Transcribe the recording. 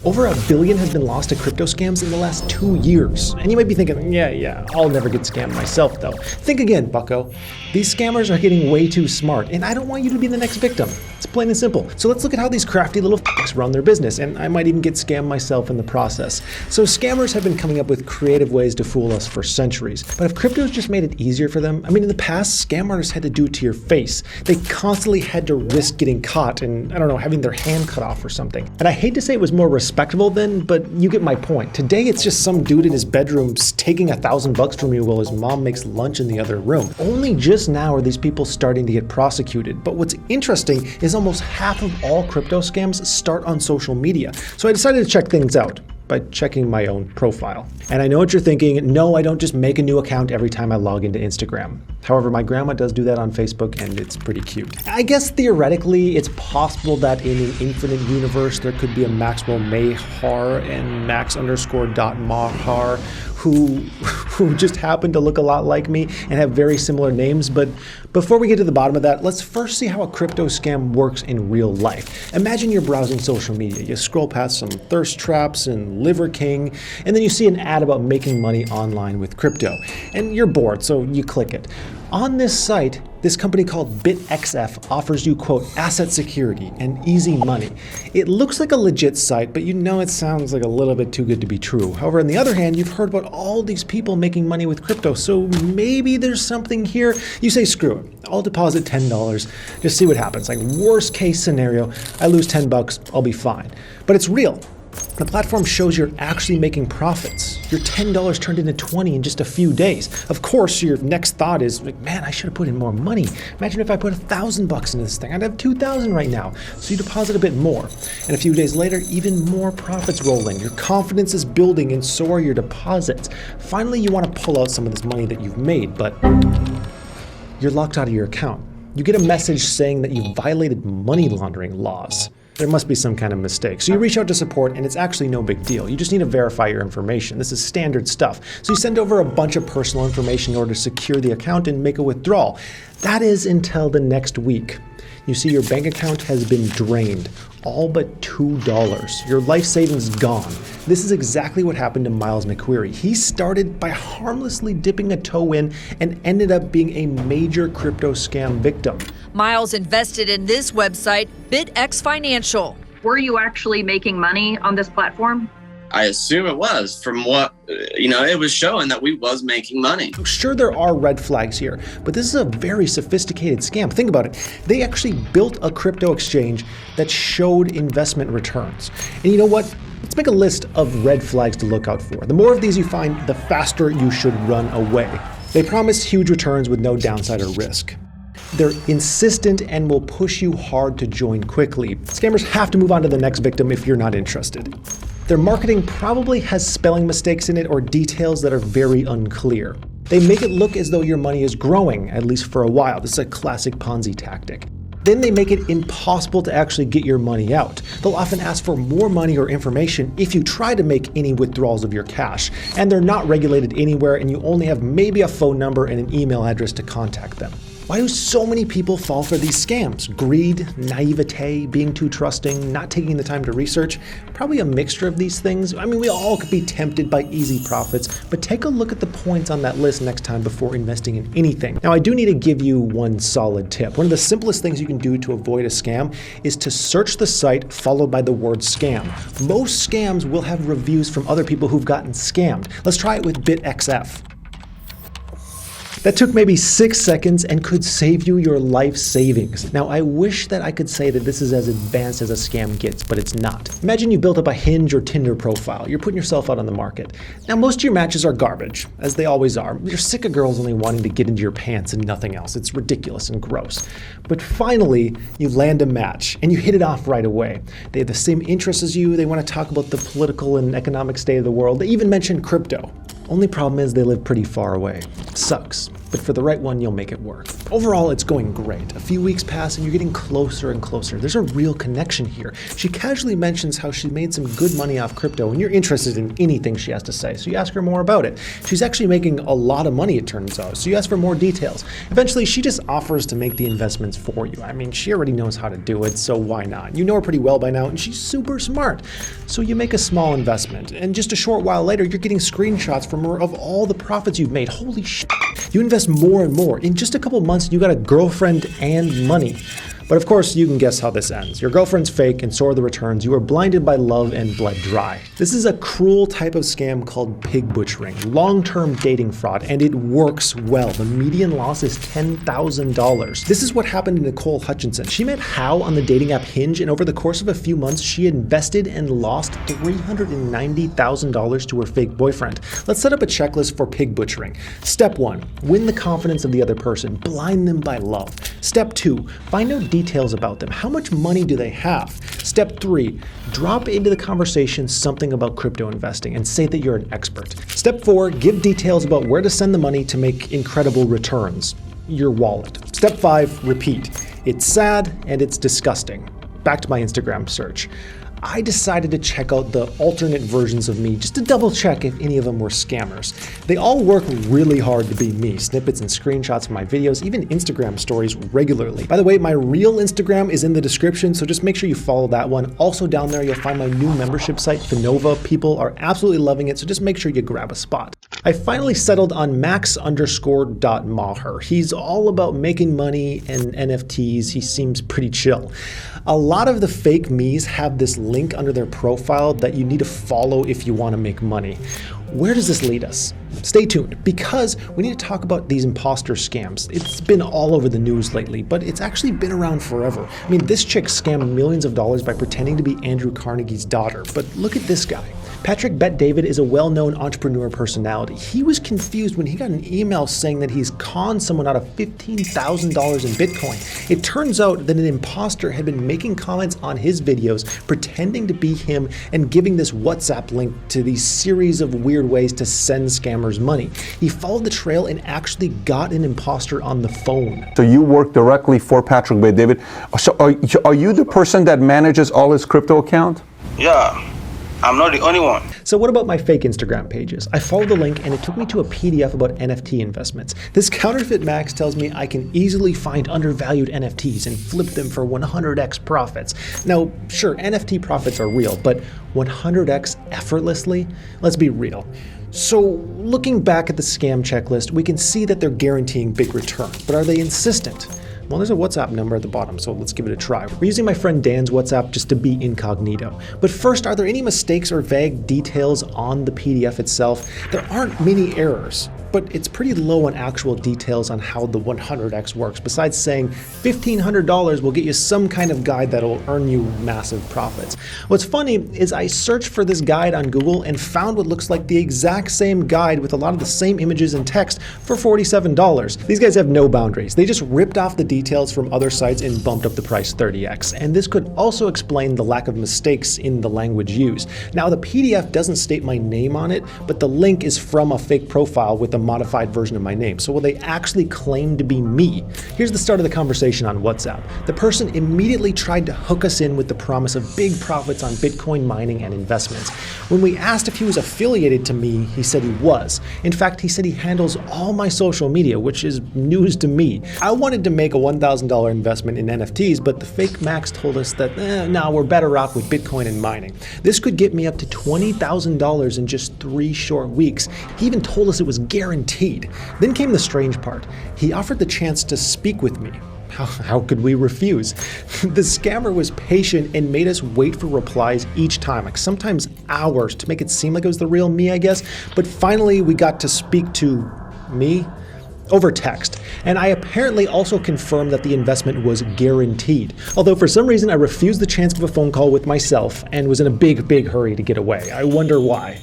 Over $1 billion has been lost to crypto scams in the last 2 years. And you might be thinking, yeah, I'll never get scammed myself though. Think again, Bucko. These scammers are getting way too smart, and I don't want you to be the next victim. It's plain and simple. So let's look at how these crafty little f***s run their business, and I might even get scammed myself in the process. So scammers have been coming up with creative ways to fool us for centuries. But if crypto's just made it easier for them, I mean, in the past, scam artists had to do it to your face. They constantly had to risk getting caught and, I don't know, having their hand cut off or something. And I hate to say it was more respectable then, but you get my point. Today, it's just some dude in his bedroom taking $1,000 from you while his mom makes lunch in the other room. Only just now are these people starting to get prosecuted. But what's interesting is almost half of all crypto scams start on social media. So I decided to check things out by checking my own profile. And I know what you're thinking, no, I don't just make a new account every time I log into Instagram. However, my grandma does do that on Facebook, and it's pretty cute. I guess theoretically, it's possible that in an infinite universe, there could be a Maxwell Maher and Max_.Maher who just happen to look a lot like me and have very similar names. But before we get to the bottom of that, let's first see how a crypto scam works in real life. Imagine you're browsing social media. You scroll past some thirst traps and Liver King, and then you see an ad about making money online with crypto. And you're bored, so you click it. On this site, this company called BitXF offers you, quote, asset security and easy money. It looks like a legit site, but you know it sounds like a little bit too good to be true. However, on the other hand, you've heard about all these people making money with crypto, so maybe there's something here. You say, screw it, I'll deposit $10, just see what happens. Like, worst case scenario, I lose $10, I'll be fine. But it's real. The platform shows you're actually making profits. Your $10 turned into $20 in just a few days. Of course, your next thought is, like, man, I should have put in more money. Imagine if I put $1,000 into this thing. I'd have $2,000 right now. So you deposit a bit more. And a few days later, even more profits roll in. Your confidence is building, and so are your deposits. Finally, you want to pull out some of this money that you've made, but you're locked out of your account. You get a message saying that you violated money laundering laws. There must be some kind of mistake. So you reach out to support, and it's actually no big deal. You just need to verify your information. This is standard stuff. So you send over a bunch of personal information in order to secure the account and make a withdrawal. That is until the next week. You see your bank account has been drained, all but $2. Your life savings gone. This is exactly what happened to Miles McQuarrie. He started by harmlessly dipping a toe in and ended up being a major crypto scam victim. Miles invested in this website, BitX Financial. Were you actually making money on this platform? I assume it was. From what, it was showing that we was making money. Sure, there are red flags here, but this is a very sophisticated scam. Think about it. They actually built a crypto exchange that showed investment returns. And you know what? Let's make a list of red flags to look out for. The more of these you find, the faster you should run away. They promise huge returns with no downside or risk. They're insistent and will push you hard to join quickly. Scammers have to move on to the next victim if you're not interested. Their marketing probably has spelling mistakes in it or details that are very unclear. They make it look as though your money is growing, at least for a while. This is a classic Ponzi tactic. Then they make it impossible to actually get your money out. They'll often ask for more money or information if you try to make any withdrawals of your cash. And they're not regulated anywhere, and you only have maybe a phone number and an email address to contact them. Why do so many people fall for these scams? Greed, naivete, being too trusting, not taking the time to research? Probably a mixture of these things. I mean, we all could be tempted by easy profits, but take a look at the points on that list next time before investing in anything. Now, I do need to give you one solid tip. One of the simplest things you can do to avoid a scam is to search the site followed by the word scam. Most scams will have reviews from other people who've gotten scammed. Let's try it with BitXF. That took maybe 6 seconds and could save you your life savings. Now, I wish that I could say that this is as advanced as a scam gets, but it's not. Imagine you built up a Hinge or Tinder profile. You're putting yourself out on the market. Now, most of your matches are garbage, as they always are. You're sick of girls only wanting to get into your pants and nothing else. It's ridiculous and gross. But finally, you land a match, and you hit it off right away. They have the same interests as you. They want to talk about the political and economic state of the world. They even mention crypto. Only problem is they live pretty far away. Sucks. but for the right one, you'll make it work. Overall, it's going great. A few weeks pass and you're getting closer and closer. There's a real connection here. She casually mentions how she made some good money off crypto and you're interested in anything she has to say, so you ask her more about it. She's actually making a lot of money, it turns out, so you ask for more details. Eventually, she just offers to make the investments for you. I mean, she already knows how to do it, so why not? You know her pretty well by now, and she's super smart. So you make a small investment, and just a short while later, you're getting screenshots from her of all the profits you've made. Holy shit. You invest more and more. In just a couple months, you got a girlfriend and money. But of course, you can guess how this ends. Your girlfriend's fake and so are the returns. You are blinded by love and bled dry. This is a cruel type of scam called pig butchering, long-term dating fraud, and it works well. The median loss is $10,000. This is what happened to Nicole Hutchinson. She met Hal on the dating app Hinge, and over the course of a few months, she invested and lost $390,000 to her fake boyfriend. Let's set up a checklist for pig butchering. Step 1, win the confidence of the other person. Blind them by love. Step 2, find out details about them. How much money do they have? Step 3, drop into the conversation something about crypto investing and say that you're an expert. Step 4, give details about where to send the money to make incredible returns. Your wallet. Step 5, repeat. It's sad and it's disgusting. Back to my Instagram search. I decided to check out the alternate versions of me just to double check if any of them were scammers. They all work really hard to be me. Snippets and screenshots of my videos, even Instagram stories regularly. By the way, my real Instagram is in the description, so just make sure you follow that one. Also down there, you'll find my new membership site, Finova. People are absolutely loving it, so just make sure you grab a spot. I finally settled on max_.maher. He's all about making money and NFTs. He seems pretty chill. A lot of the fake me's have this link under their profile that you need to follow if you want to make money. Where does this lead us? Stay tuned, because we need to talk about these imposter scams. It's been all over the news lately, but it's actually been around forever. I mean, this chick scammed millions of dollars by pretending to be Andrew Carnegie's daughter, but look at this guy. Patrick Bet-David is a well-known entrepreneur personality. He was confused when he got an email saying that he's conned someone out of $15,000 in Bitcoin. It turns out that an imposter had been making comments on his videos, pretending to be him and giving this WhatsApp link to these series of weird ways to send scammers money. He followed the trail and actually got an imposter on the phone. So you work directly for Patrick Bet-David. So are you the person that manages all his crypto account? Yeah. I'm not the only one. So what about my fake Instagram pages? I followed the link and it took me to a PDF about NFT investments. This counterfeit Max tells me I can easily find undervalued NFTs and flip them for 100x profits. Now, sure, NFT profits are real, but 100x effortlessly? Let's be real. So looking back at the scam checklist, we can see that they're guaranteeing big return, but are they insistent? Well, there's a WhatsApp number at the bottom, so let's give it a try. We're using my friend Dan's WhatsApp just to be incognito. But first, are there any mistakes or vague details on the PDF itself? There aren't many errors, but it's pretty low on actual details on how the 100x works, besides saying $1,500 will get you some kind of guide that'll earn you massive profits. What's funny is I searched for this guide on Google and found what looks like the exact same guide with a lot of the same images and text for $47. These guys have no boundaries. They just ripped off the details from other sites and bumped up the price 30x. And this could also explain the lack of mistakes in the language used. Now, the PDF doesn't state my name on it, but the link is from a fake profile with a modified version of my name. So will they actually claim to be me? Here's the start of the conversation on WhatsApp. The person immediately tried to hook us in with the promise of big profits on Bitcoin mining and investments. When we asked if he was affiliated to me, he said he was. In fact, he said he handles all my social media, which is news to me. I wanted to make a $1,000 investment in NFTs, but the fake Max told us that, no, we're better off with Bitcoin and mining. This could get me up to $20,000 in just 3 short weeks. He even told us it was guaranteed. Then came the strange part. He offered the chance to speak with me. How could we refuse? The scammer was patient and made us wait for replies each time, like sometimes hours, to make it seem like it was the real me, I guess. But finally, we got to speak to me over text. And I apparently also confirmed that the investment was guaranteed. Although for some reason I refused the chance of a phone call with myself and was in a big hurry to get away. I wonder why.